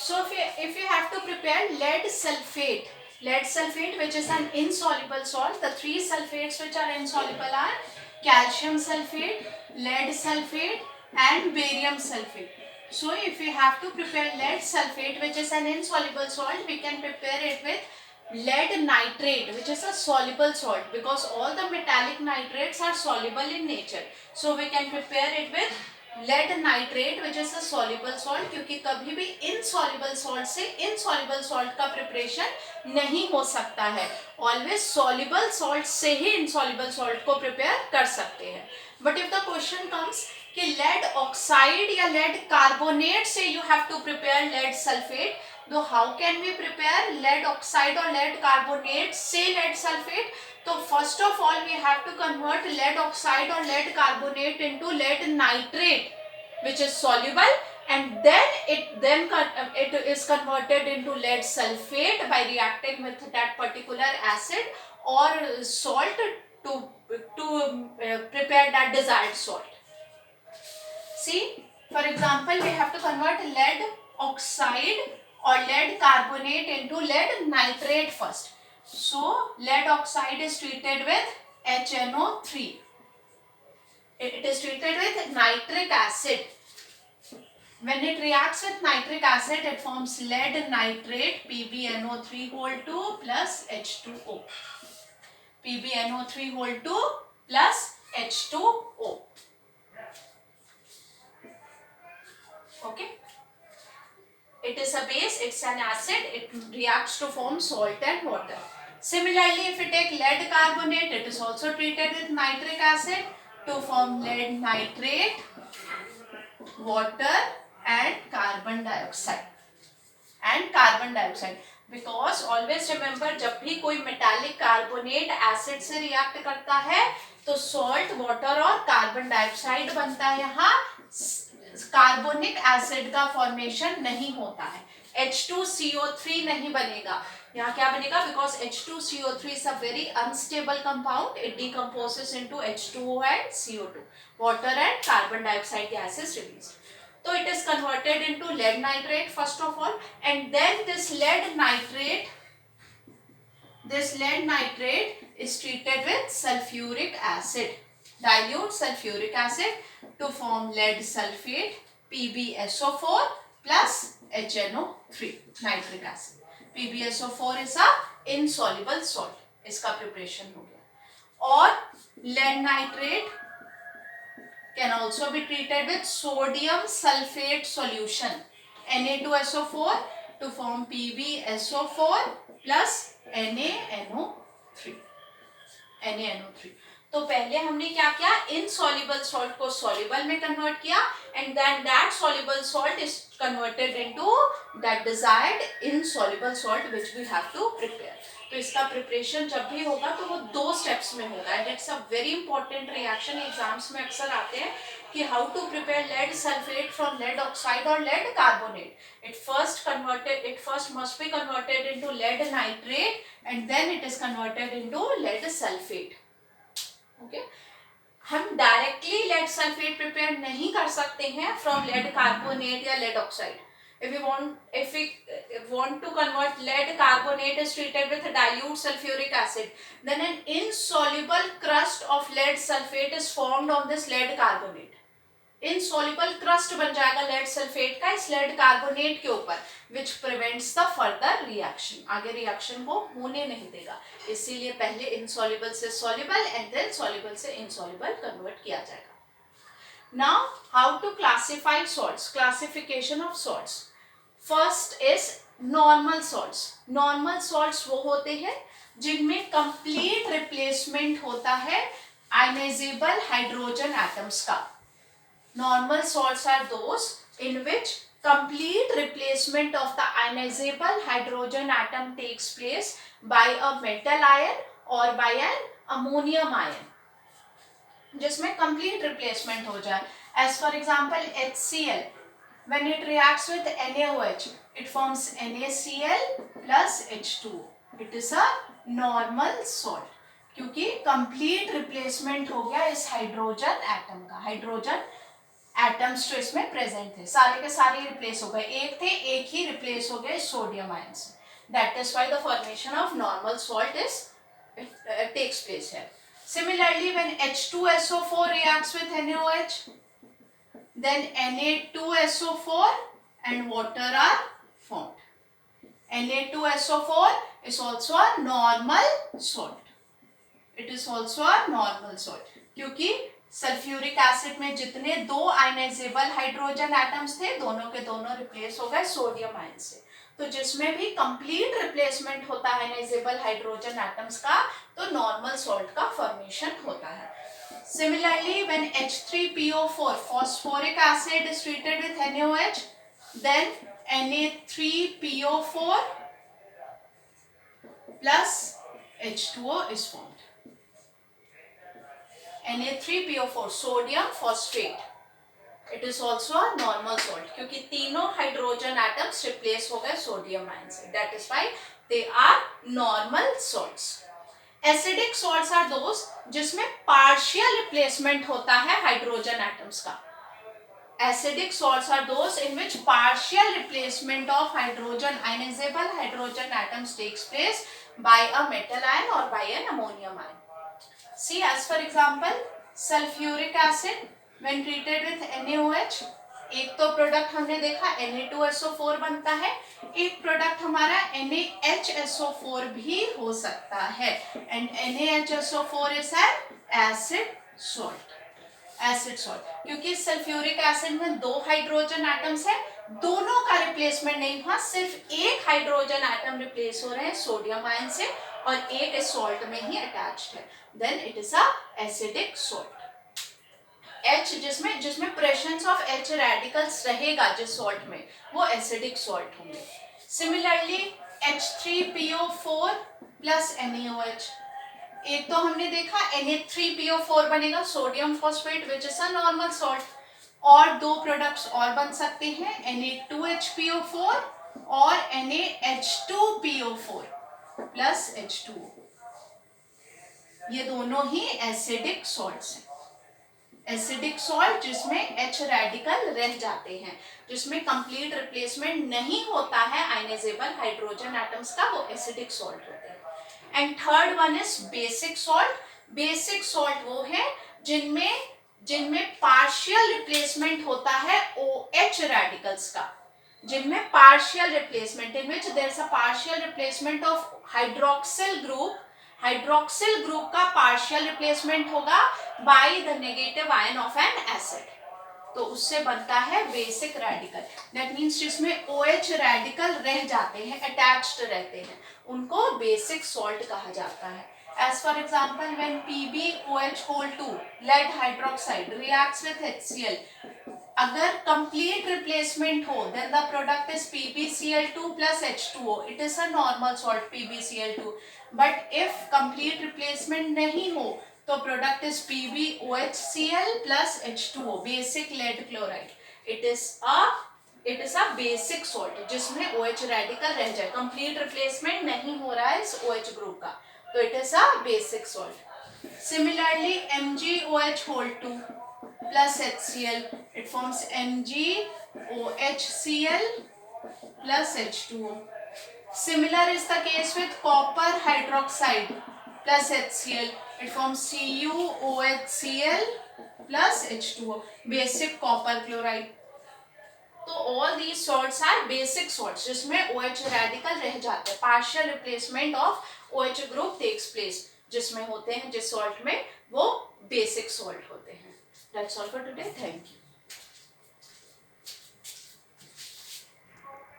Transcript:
So if you have to prepare lead sulfate which is an insoluble salt, the three sulfates which are insoluble are calcium sulfate, lead sulfate and barium sulfate. So if we have to prepare lead sulfate which is an insoluble salt, we can prepare it with lead nitrate which is a soluble salt, because all the metallic nitrates are soluble in nature. So we can prepare it with lead nitrate which is a soluble salt, क्योंकि कभी भी insoluble salt से insoluble salt का preparation नहीं हो सकता है, always soluble salt से ही इनसॉल्युबल सॉल्ट को प्रिपेयर कर सकते हैं. But if the question comes कि लेड ऑक्साइड या लेड कार्बोनेट से you have to prepare lead sulphate, तो how can we prepare lead oxide और लेड कार्बोनेट से लेड सल्फेट? तो first of all we have to convert lead oxide और lead carbonate into lead nitrate which is soluble, and then it is converted into lead sulfate by reacting with that particular acid or salt to prepare that desired salt. See, for example, we have to convert lead oxide or lead carbonate into lead nitrate first. So lead oxide is treated with HNO3. It is treated with nitric acid. When it reacts with nitric acid, it forms lead nitrate PbNO3(2) plus H2O. PbNO3(2) plus H2O. Okay. It is a base, it's an acid, it reacts to form salt and water. Similarly, if we take lead carbonate, it is also treated with nitric acid to form lead nitrate, water and carbon dioxide. Because always remember, जब भी कोई metallic carbonate acid से react करता है तो salt, water और carbon dioxide बनता है. यहाँ कार्बोनिक एसिड का फॉर्मेशन नहीं होता है, H2CO3 नहीं बनेगा. यहाँ क्या बनेगा? Because H2CO3 is a very unstable compound. It decomposes into H2O and CO2. Water and carbon dioxide gas is released. So it is converted into lead nitrate first of all, and then this lead nitrate is treated with sulfuric acid, dilute sulfuric acid to form lead sulfate PbSO4 plus HNO3 nitric acid. PbSO4 is a insoluble salt. इसका preparation हो गया. और lead nitrate can also be treated with sodium sulfate solution Na2SO4 to form PbSO4 plus NaNO3. तो पहले हमने क्या किया? Insoluble salt को सॉल्युबल में कन्वर्ट किया, and then that soluble salt is converted into that desired insoluble salt which we have to prepare. तो इसका प्रिपरेशन जब भी होगा तो वो 2 स्टेप्स में होगा, and it's a very important reaction. Exams में अक्सर आते हैं कि how to prepare lead sulphate from lead oxide और lead carbonate. it first must be converted into lead nitrate and then it is converted into lead sulfate. Okay. हम directly lead sulphate prepare नहीं कर सकते हैं from lead carbonate या lead oxide. if we want to convert lead carbonate is treated with dilute sulfuric acid, then an insoluble crust of lead sulfate is formed on this lead carbonate. insoluble crust बन जाएगा lead sulfate का इस lead carbonate के ऊपर, which prevents the further reaction. आगे reaction को होने नहीं देगा, इसीलिए पहले insoluble से soluble and then soluble से insoluble convert किया जाएगा. Now how to classify salts? Classification of salts. First is normal salts. Normal salts वो होते हैं जिनमें complete replacement होता है ionizable hydrogen atoms का. Normal salts are those in which complete replacement of the ionizable hydrogen atom takes place by a metal ion or by an ammonium ion, जिसमें complete replacement हो जाए. As for example HCl, when it reacts with NaOH, it forms NaCl plus H2O. It is a normal salt क्योंकि complete replacement हो गया इस hydrogen atom का. Hydrogen atoms जो इसमें प्रेजेंट थे सारे के सारे रिप्लेस हो गए, एक थे एक ही रिप्लेस हो गए सोडियम आयन से. That is why the formation of normal salt is takes place here. Similarly, when H2SO4 reacts with NaOH, then Na2SO4 and water are formed. Na2SO4 is also a normal salt. It is also a normal salt. क्योंकि sulphuric acid में जितने दो ionisable hydrogen atoms थे दोनों के दोनों replace हो गए सोडियम आयन से. तो जिसमें भी कंप्लीट रिप्लेसमेंट होता है आयनाइजेबल हाइड्रोजन एटम्स का तो नॉर्मल सॉल्ट का फॉर्मेशन होता है. Similarly, when H3PO4 phosphoric acid is treated with NaOH, then Na3PO4 plus H2O is formed. Na3PO4 sodium phosphate. It is also a normal salt क्योंकि तीनों hydrogen atoms replace हो गए sodium ion से. That is why they are normal salts. Acidic salts are those जिसमें partial replacement होता है hydrogen atoms का. Acidic salts are those in which partial replacement of hydrogen ionizable hydrogen atoms takes place by a metal ion or by an ammonium ion. See, as for example, sulfuric acid when treated with NaOH, एक तो product हमने देखा Na2SO4 बनता है, एक product हमारा NaHSO4 भी हो सकता है. And NaHSO4 is an acid salt. Acid salt क्योंकि सल्फ्यूरिक एसिड में दो हाइड्रोजन एटम्स है, दोनों का रिप्लेसमेंट नहीं हुआ, सिर्फ एक हाइड्रोजन एटम रिप्लेस हो रहे हैं सोडियम आयन से और एक इस सॉल्ट में ही अटैच्ड है. Then it is a acidic salt. H जिसमें प्रेजेंस ऑफ H रेडिकल्स रहेगा जिस सॉल्ट में वो एसिडिक सॉल्ट होंगे. सिमिलरली H3PO4 प्लस NaOH, एक तो हमने देखा Na3PO4 बनेगा sodium phosphate which is a normal salt, और दो प्रोडक्ट्स और बन सकते हैं Na2HPO4 और NaH2PO4 प्लस H2O. ये दोनों ही एसिडिक सॉल्ट्स हैं. एसिडिक सॉल्ट जिसमें H रेडिकल रह जाते हैं, जिसमें कंप्लीट रिप्लेसमेंट नहीं होता है आयनाइजेबल हाइड्रोजन एटम्स का, वो एसिडिक सॉल्ट होते हैं. And third one is basic salt. Basic salt वो है जिनमें पार्शियल रिप्लेसमेंट होता है OH रेडिकल्स का, जिनमें partial replacement in which there is a partial replacement of hydroxyl group. Hydroxyl group का पार्शियल रिप्लेसमेंट होगा by the negative ion of an acid, तो उससे बनता है बेसिक रेडिकल. दैट मीन्स जिसमें OH रेडिकल रह जाते हैं, अटैच्ड रहते हैं, उनको बेसिक सॉल्ट कहा जाता है. As for example when PbOH2 lead hydroxide reacts with HCl, अगर कंप्लीट रिप्लेसमेंट हो then the product is PbCl2 plus H2O. It is a normal salt PbCl2. But if complete replacement नहीं हो तो product is PbOHCl plus H2O, basic lead chloride. It is a basic salt जिसमें OH radical रह जाए, complete replacement नहीं हो रहा है इस OH ग्रुप का, तो it is a basic salt. Similarly MgOH2 plus HCl, it forms MgOHCl plus H2O. Similar is the case with copper hydroxide plus HCl, it forms CuOHCl plus H2O, basic copper chloride. तो all these salts are basic salts जिसमें OH radical रह जाते हैं, partial replacement of OH group takes place जिसमें होते हैं, जिस salt में वो basic salt होते हैं. That's all for today. Thank you.